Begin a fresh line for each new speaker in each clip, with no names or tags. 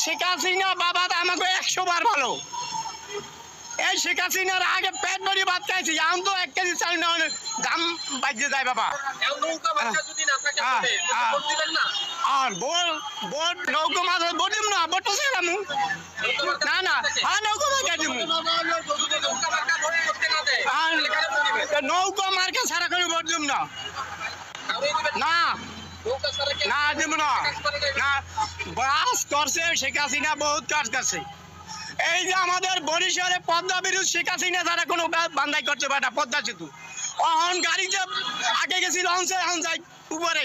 শেখ হাসিনা বাবা আমাকে 100 বার ভালো। এই শেখ হাসিনার আগে পেট ভরি ভাত খাইছি, এখন তো 1 কেজি চাল না দাম বাড়তে যায় বাবা। আর ভোট নৌকো মাঝে ভোট দিব না, ভোট তো ছিলাম না না, হ্যাঁ নৌকো মার্কা দিব, নৌকো মার্কা ছাড়া করে ভোট দিব না, না না দিব না, না বাস করছে শেখ হাসিনা, বহুত কাজ করছে। এই যে আমাদের বরিশালে পদ্মা বিরুদ্ধ শেখ হাসিনা তারা কোনো বান্ধাই করতে পারে না, পদ্মা সেতু অহন গাড়িতে আগে গেছি লঞ্চে, এখন যাই উপরে,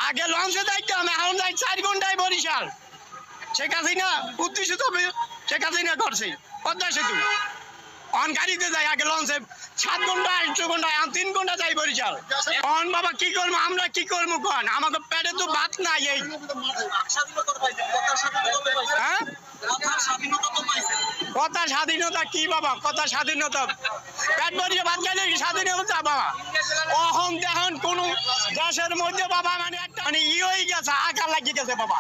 আগে লঞ্চে যাইতাম, এখন যাই 4 ঘন্টায় বরিশাল। শেখ হাসিনা উদ্দেশ্য শেখ হাসিনা করছে পদ্মা সেতু, অন গাড়িতে যাই, আগে লঞ্চে 7 ঘন্টা 8 ঘন্টা, এখন 3 ঘন্টা যাই বরিশাল। অন বাবা কি করবো, আমরা কি করবো কন, আমাকে পেটে তো ভাত নাই। এই হ্যাঁ কথা স্বাধীনতা কি বাবা, কথা স্বাধীনতা পেট ভরিয়ে ভাত খাইলে স্বাধীনতা বাবা। অহন দেখুন কোন দেশের মধ্যে বাবা মানে একটা মানে হয়ে গেছে, আকার লাগিয়ে গেছে বাবা।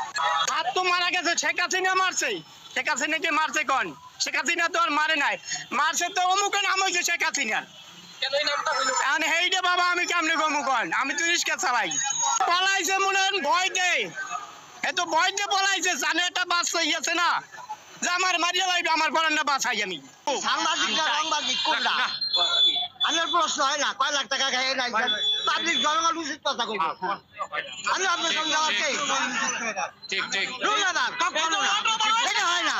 হাত তো মারা গেছে, শেখ হাসিনা মারছে, শেখ হাসিনাকে মারছে কন, শেখ হাসিনা তো আর মারে নাই, মারছে তো অমুকে নাম হয়েছে শেখ হাসিনার। হেইটা বাবা আমি কেমনে গমু কন, আমি তো রিক্সা চালাই। পলাইছে মনে হয় ভয় দেয়, এত ভয় দিয়ে পলাইছে, জানে একটা বাস হইয়াছে না যে আমার মারিয়া লাগবে, আমার পড়ার না বাসাই। আমি
সাংবাদিক কোনটা আমার প্রশ্ন হয় না, 5 লাখ টাকা খাই নাই পাবলিক জনগণ উচিত কথা কইব। আমি আপনার সঙ্গে আছে
ঠিক ঠিক
না কখনো না, এটা হয় না।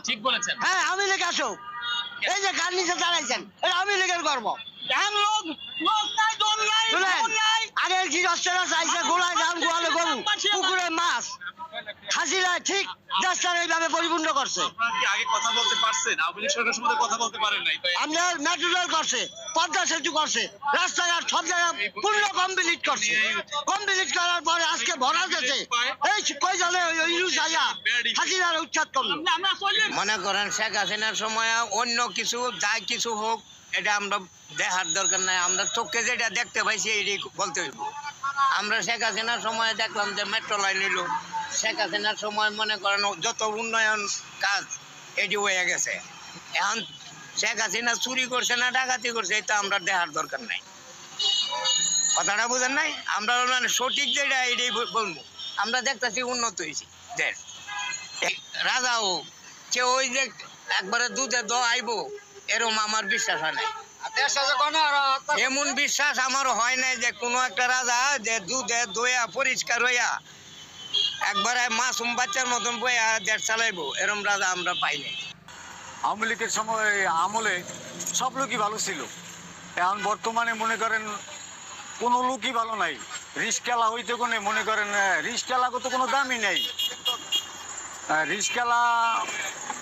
ঠিক বলেছেন।
হ্যাঁ আমি লেগে আসো, এই যে গান নিচে দাঁড়াইছেন এটা আমি লেগে করবো। আগে কি রসটা চাইছে, গোলায় ধান গোয়ালে গরু পুকুরে মাছ, হাসিরা ঠিক দেশটার এইভাবে পরিপূর্ণ করছে।
আগে কথা বলতে পারছেন, আওয়ামী লীগ সরকারের সময় কথা বলতে পারেন নাই,
আপনার মেট্রো রেল করছে, পদ্মা সেতু করছে, রাস্তাঘাট সব জায়গায় পূর্ণ কমপ্লিট করছে। কমপ্লিট করার পরে আজকে ভরা গেছে, এই কই জলে ইউজ আইয়া হাসিনার উচ্ছেদ করলো।
মনে করেন শেখ হাসিনার সময় অন্য কিছু যাই কিছু হোক, এটা আমরা দেখার দরকার নাই, আমরা চোখে যেটা দেখতে পাইছি এটাই বলতে হইব। আমরা শেখ হাসিনার সময় দেখলাম যে মেট্রো লাইন এলো, শেখ হাসিনার সময় মনে করেন যত উন্নয়ন কাজ এটি হয়ে গেছে। এখন শেখ হাসিনা চুরি করছে না ডাকাতি করছে এটা আমরা দেখার দরকার নাই, কথাটা বুঝেন নাই। আমরা মানে সঠিক যেটা এটাই বলবো, আমরা দেখতেছি উন্নত হয়েছি দেশ। রাজা হোক সে ওই যে একবারে দুধে আইব এরম আমার বিশ্বাস হয় নাই, এমন বিশ্বাস আমার হয় নাই যে কোনো একটা রাজা যে দুধে দইয়া পরিষ্কার হইয়া একবারে মাসুম বাচ্চার মতন বইয়া দেশ চালাইবো, এরম রাজা আমরা পাই নাই।
আওয়ামী লীগের সময় আমলে সব লোকই ভালো ছিল, এখন বর্তমানে মনে করেন কোনো লোকই ভালো নাই। রিস্কেলা হইতে কোনে মনে করেন রিস্কেলা তো কোনো দামই নেই। রিস্কেলা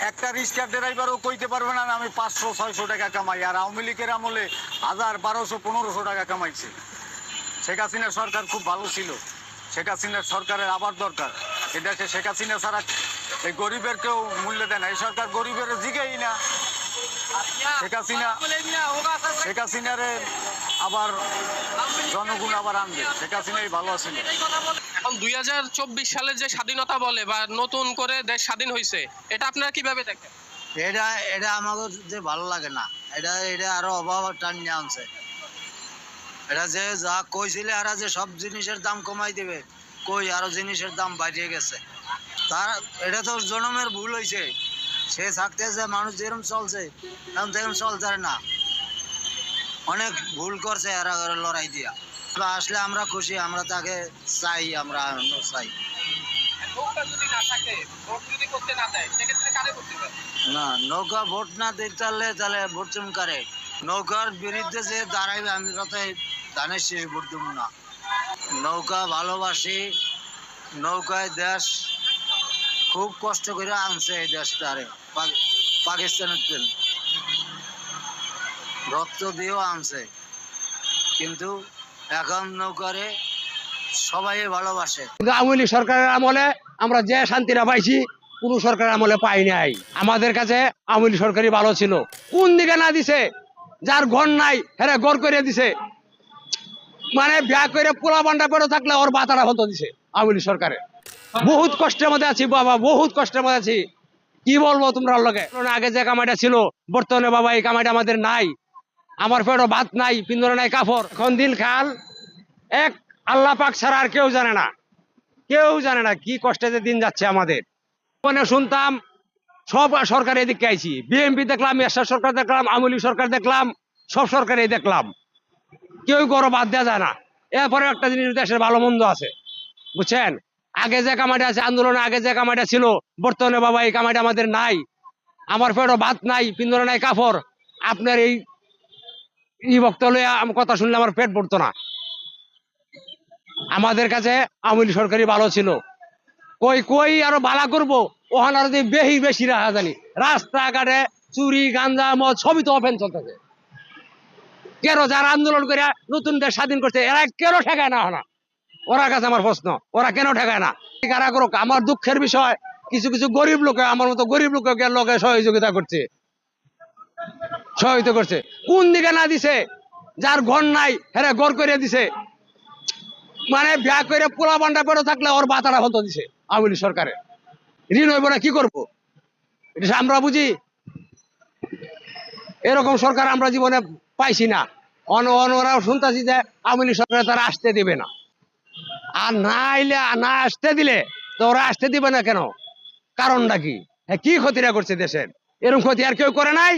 একটা রিস্কার ড্রাইভারও কইতে পারবে না আমি 500-600 টাকা কামাই, আর আওয়ামী লীগের আমলে 1000, 1200, 1500 টাকা কামাইছে। শেখ হাসিনার সরকার খুব ভালো ছিল, শেখ হাসিনার সরকারের আবার দরকার। এ দেশে শেখ হাসিনা ছাড়া এই গরিবের কেউ মূল্য দেয় না, এই সরকার গরিবের জিগেই না। শেখ হাসিনারে আবার জনগণ আবার আনবে, শেখ হাসিনাই ভালো আছিল।
এখন 2024 সালের যে স্বাধীনতা বলে বা নতুন করে দেশ স্বাধীন হয়েছে, এটা আপনারা কিভাবে দেখেন?
এটা আমাকে যে ভালো লাগে না, এটা আরো অভাব টান আনছে। এটা যে যা কইছিল এরা যে সব জিনিসের দাম কমাই দিবে, কই আরো জিনিসের দাম বাড়িয়ে গেছে। তার এটা তো জনমের ভুল হয়েছে, সে থাকতে যে মানুষ যেরকম চলছে এখন তেরম চলতে না, অনেক ভুল করছে এরা লড়াই দিয়া। আসলে আমরা খুশি, আমরা তাকে চাই, আমরা চাই না। নৌকা ভোট না দিতে তাহলে ভোট চুমকারে নৌকার বিরুদ্ধে যে দাঁড়াইবে আমি তাতে ধানের শেষ ভোট দেব না। নৌকা ভালোবাসি, নৌকায় দেশ খুব কষ্ট করে আনছে এই দেশটারে, পাকিস্তানের রক্ত দিয়েও আনছে, কিন্তু এখন নৌকারে সবাই ভালোবাসে।
আওয়ামী লীগ সরকারের আমলে আমরা যে শান্তিটা পাইছি কোন সরকারের আমলে পাই নাই। আমাদের কাছে আওয়ামী লীগ সরকারই ভালো ছিল। কোন দিকে না দিছে, যার ঘর নাই হ্যাঁ ঘর করে দিছে, মানে বিয়া করে পোলা বান্ডা করে থাকলে ওর বাতাটা হতো দিছে আওয়ামী লীগ সরকারে। বহুত কষ্টের মধ্যে আছি বাবা, বহুত কষ্টের মধ্যে আছি, কি বলবো তোমরা লোকে। আগে যে কামাইটা ছিল বর্তমানে বাবা এই কামাইটা আমাদের নাই, আমার পেটে ভাত নাই, পিন্দরে নাই কাপড়। এখন দিন খাল এক আল্লাহ পাক ছাড়া আর কেউ জানে না, কেউ জানে না কি কষ্টে যে দিন যাচ্ছে আমাদের। মানে শুনতাম সব সরকার এদিকে আইছি, বিএনপি দেখলাম, এরশাদ সরকার দেখলাম, আওয়ামী লীগ সরকার দেখলাম, সব সরকারই দেখলাম, কেউ গরো বাদ দেওয়া যায় না। এরপরে একটা জিনিস দেশের ভালো মন্দ আছে বুঝছেন, আগে যে কামাইটা আছে আন্দোলনে আগে যে কামাইটা ছিল বর্তমানে বাবা এই কামাইটা আমাদের নাই, আমার পেটে ভাত নাই, পিন্দরে নাই কাপড়। আপনার এই বক্তব্য কথা শুনলে আমার পেট ভরতো না। আমাদের কাছে আওয়ামী লীগ সরকারই ভালো ছিল, কই কই আরো ভালো করবো, ওখানে আরো বেশি রাখা জানি। রাস্তাঘাটে চুরি গাঞ্জা মদ সবই তো অফেন চলতেছে। কেন যারা আন্দোলন করে নতুন দেশ স্বাধীন করছে এরা কেন ঠেকায় না? ওরা কাছে আমার প্রশ্ন, ওরা কেন ঠেকায় না? কারা করুক। আমার দুঃখের বিষয় কিছু কিছু গরিব লোকে, আমার মতো গরিব লোকে সহযোগিতা করছে, সহযোগিতা করছে। কোন দিকে না দিছে, যার ঘর নাই হ্যাঁ ঘর করে দিছে, মানে বিয়া করে পোলা বান্ডা করে থাকলে ওর বাতাটা হতো দিছে আওয়ামী লীগ সরকারে। ঋণ হইব না, কি করবো এটা আমরা বুঝি। এরকম সরকার আমরা জীবনে পাইছি না। ওরাও শুনতেছি যে আওয়ামী লীগ সরকারে তারা আসতে দিবে না, আর না আইলে না আসতে দিলে তো ওরা আসতে দিবে না কেন? কারণটা কি? হ্যাঁ, কি ক্ষতিটা করছে দেশের? এরকম ক্ষতি আর কেউ করে নাই,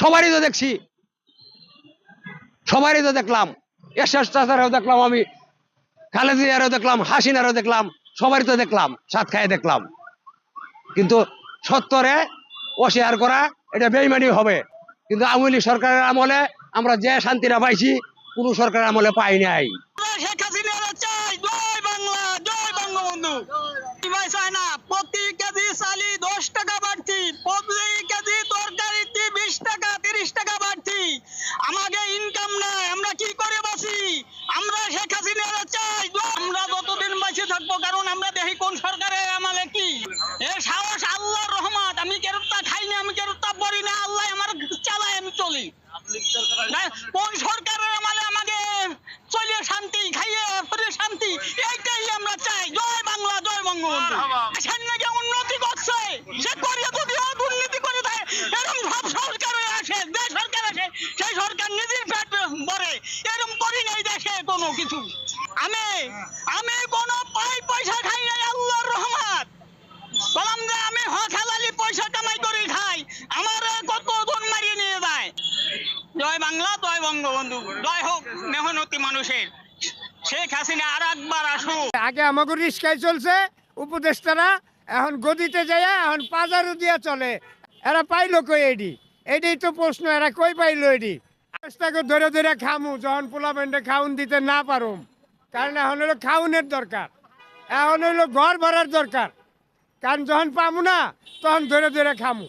সবারই তো দেখছি, সবারই তো দেখলাম, এরশাদ চাচারও দেখলাম, আমি খালেদা জিয়ারও দেখলাম, হাসিনারও দেখলাম, সবারই তো দেখলাম, সাত খায়ে দেখলাম। কিন্তু সত্তরে অস্বীকার করা এটা বেইমানি হবে। কিন্তু আওয়ামী লীগ সরকারের আমলে আমরা যে শান্তিটা পাইছি কোন সরকারের আমলে পাই নাই।
শেখ হাসিনার চাই জয় বাংলা, জয় বঙ্গবন্ধু। চায় না প্রতি কেজি চালি 10 টাকা বাড়তি, প্রতি কেজি তরকারিতে 20 টাকা 30 টাকা বাড়তি। আমাদের ইনকাম নাই, আমরা কি করে বাঁচি? আমরা শেখ হাসিনার চাই। আমরা যতদিন বেঁচে থাকবো, কারণ আমরা দেখি কোন সরকারের আমলে কি এ সাহস আল্লাহর রহমত। আমি কেরুত্তা খাই না, আমি কেরুত্তা পড়ি না, আল্লাহ আমার চালায়, আমি চলি। কোন সরকারের আমলে আমাকে চলে শান্তি, খাইয়ে পরে শান্তি, এইটাই আমরা চাই। জয় বাংলা, জয় বঙ্গবন্ধু। সামনে উন্নতি করছে, সে করিয়ে যদিও দুর্নীতি করে দেয়, এরকম সব সরকার আসে, যে সরকার আসে সেই সরকার নিজের পেট ভরে, এরকম করি নাই দেশে কোনো কিছু। আমি কোনো পয়সা খাই নাই, আল্লাহর রহমত। বললাম যে আমি হালালি পয়সা কামাই করে খাই, আমার কত জন মারিয়ে নিয়ে যায়। জয় বাংলা, জয় বঙ্গবন্ধু, জয় হোক মেহনতি মানুষের। শেখ হাসিনা আর একবার আসুক।
আগে আমাকে রিস্কায় চলছে উপদেষ্টারা, এখন গদিতে যায়, এখন পাজারও দিয়া চলে। এরা পাইলো কই এটাই তো প্রশ্ন, এরা কই পাইলো এটি? রাস্তাকে ধরে ধরে খামু যখন পোলা বেন্ডে খাউন দিতে না পারুম, কারণ এখন হলো খাউনের দরকার, এখন হলো ঘর ভরার দরকার, কারণ যখন পামু না তখন ধরে ধরে খামু।